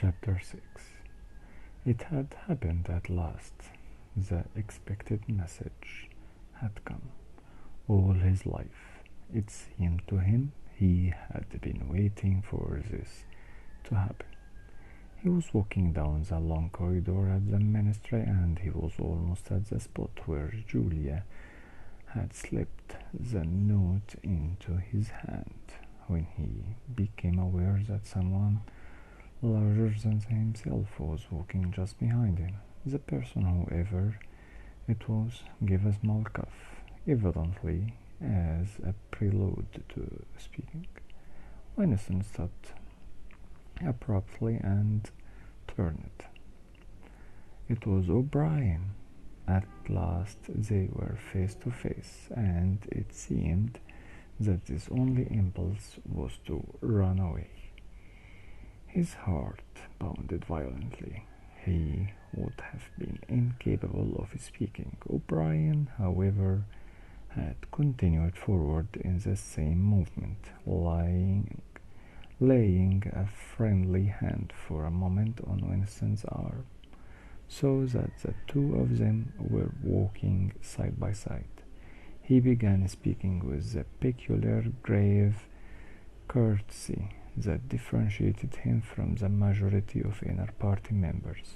Chapter 6. It had happened at last. The expected message had come. All his life, it seemed to him, he had been waiting for this to happen. He was walking down the long corridor at the ministry, and he was almost at the spot where Julia had slipped the note into his hand when he became aware that someone larger than himself was walking just behind him. The person, whoever it was, gave a small cough, evidently as a prelude to speaking. Winston stopped abruptly and turned. It was O'Brien. At last they were face to face, and it seemed that his only impulse was to run away. His heart pounded violently. He would have been incapable of speaking. O'Brien, however, had continued forward in the same movement, laying a friendly hand for a moment on Winston's arm, so that the two of them were walking side by side. He began speaking with the peculiar grave courtesy that differentiated him from the majority of inner party members.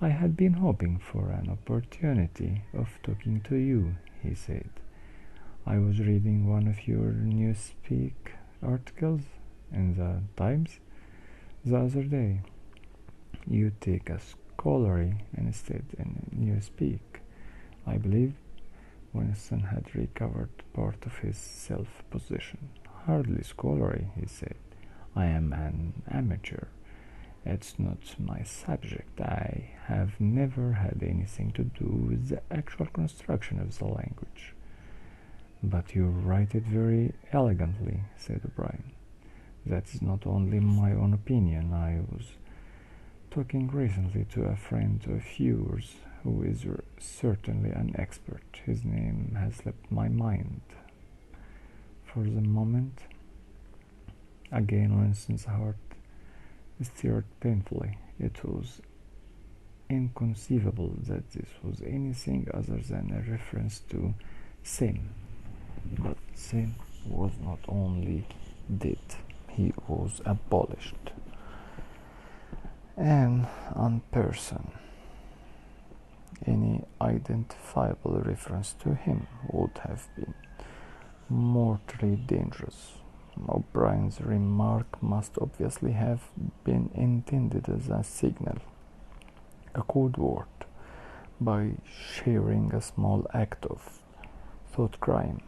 "I had been hoping for an opportunity of talking to you," he said. "I was reading one of your Newspeak articles in the Times the other day. You take a scholarly instead in Newspeak, I believe." Winston had recovered part of his self-possession. "Hardly scholarly," he said. "I am an amateur. It's not my subject. I have never had anything to do with the actual construction of the language." "But you write it very elegantly," said O'Brien. "That is not only my own opinion. I was talking recently to a friend of yours who is certainly an expert. His name has slipped my mind for the moment." Again Winston's heart stirred painfully. It was inconceivable that this was anything other than a reference to sin. But sin was not only dead, he was abolished. An unperson. Any identifiable reference to him would have been mortally dangerous. O'Brien's remark must obviously have been intended as a signal, a code word. By sharing a small act of thought crime,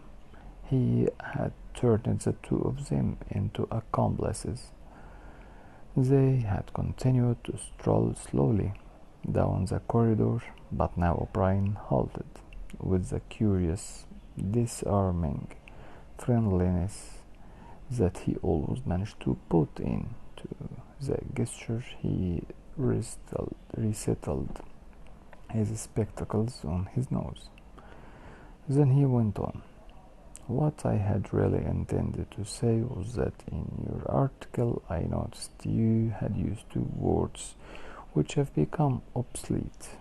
he had turned the two of them into accomplices. They had continued to stroll slowly down the corridor, but now O'Brien halted with the curious, disarming friendliness that he always managed to put into the gesture. He resettled his spectacles on his nose. Then he went on. "What I had really intended to say was that in your article I noticed you had used two words which have become obsolete,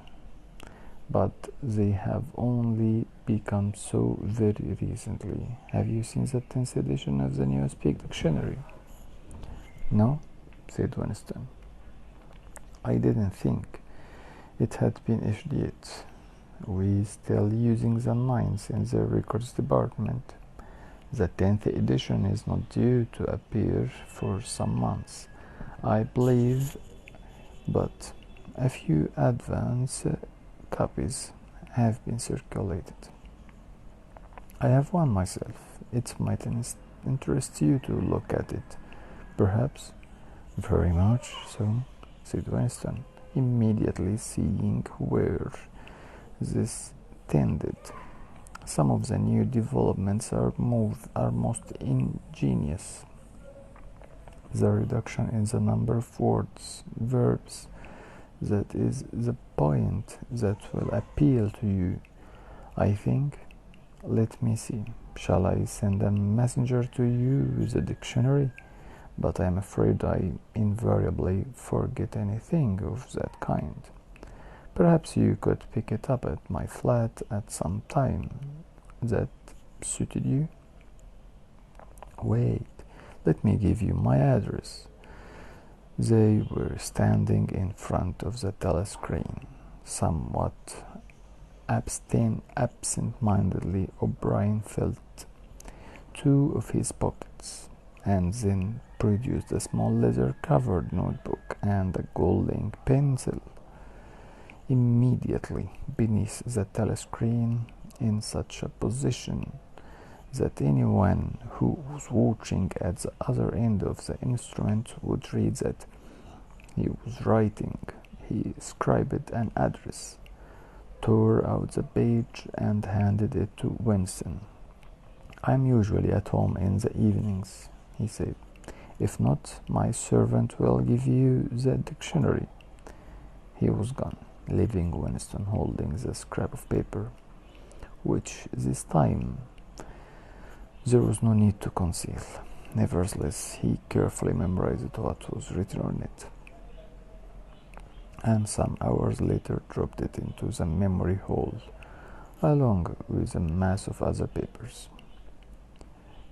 but they have only become so very recently. Have you seen the 10th edition of the Newspeak Dictionary?" "No," said Winston. "I didn't think it had been issued yet. We're still using the 9th in the records department. The 10th edition is not due to appear for some months, I believe, but a few advance copies have been circulated. I have one myself. It might interest you to look at it, perhaps." "Very much so," said Winston, immediately seeing where this tended. "Some of the new developments are most ingenious. The reduction in the number of words, verbs, that is the point that will appeal to you, I think. Let me see. Shall I send a messenger to you with a dictionary? but I am afraid I invariably forget anything of that kind. Perhaps you could pick it up at my flat at some time that suited you? Wait, let me give you my address. They were standing in front of the telescreen. Somewhat absent-mindedly, O'Brien felt two of his pockets, and then produced a small leather-covered notebook and a gold-ink pencil. Immediately beneath the telescreen, in such a position that anyone who was watching at the other end of the instrument would read that he was writing, he scribbled an address, tore out the page, and handed it to Winston. "I'm usually at home in the evenings," he said. "If not, my servant will give you the dictionary." He was gone, leaving Winston holding the scrap of paper, which this time there was no need to conceal. Nevertheless, he carefully memorized what was written on it, and some hours later dropped it into the memory hole, along with a mass of other papers.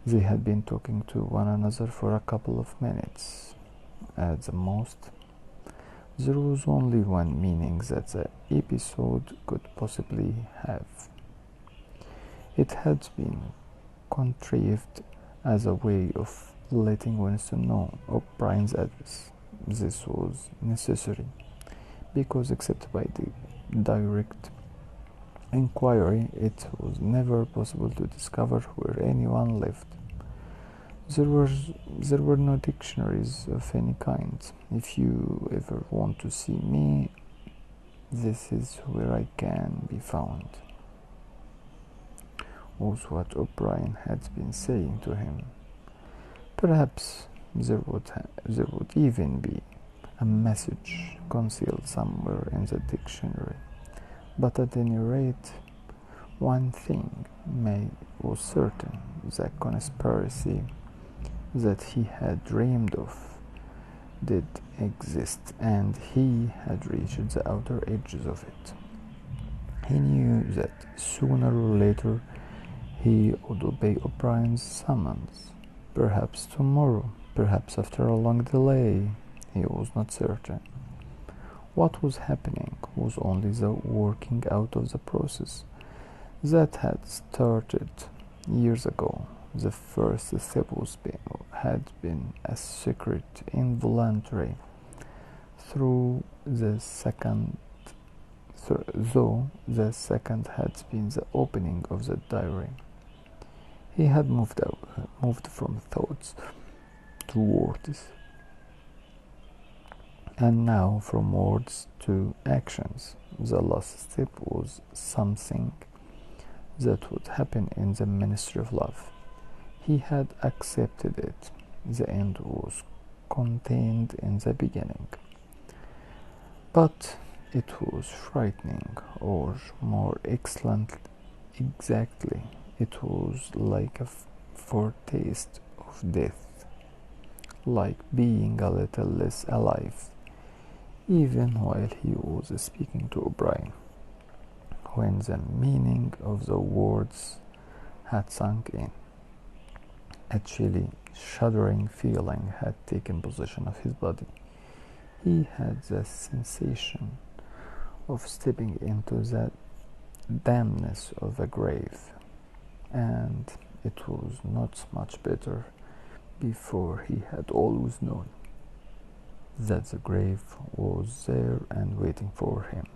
They had been talking to one another for a couple of minutes, at the most. There was only one meaning that the episode could possibly have. It had been contrived as a way of letting Winston know O'Brien's address. This was necessary, because except by the direct inquiry, it was never possible to discover where anyone lived. There were no dictionaries of any kind. "If you ever want to see me, this is where I can be found," was what O'Brien had been saying to him. Perhaps there would even be a message concealed somewhere in the dictionary. But at any rate, one thing was certain: the conspiracy that he had dreamed of did exist, and he had reached the outer edges of it. He knew that sooner or later he would obey O'Brien's summons. Perhaps tomorrow, perhaps after a long delay. He was not certain. What was happening was only the working out of the process that had started years ago. The first step had been a secret, involuntary, though the second had been the opening of the diary. He had moved from thoughts to words, and now from words to actions. The last step was something that would happen in the Ministry of Love. He had accepted it. The end was contained in the beginning. But it was frightening, or more exactly, it was like a foretaste of death, like being a little less alive, even while he was speaking to O'Brien. When the meaning of the words had sunk in, a chilly, shuddering feeling had taken possession of his body. He had the sensation of stepping into the dampness of a grave, and it was not much better before he had always known that the grave was there and waiting for him.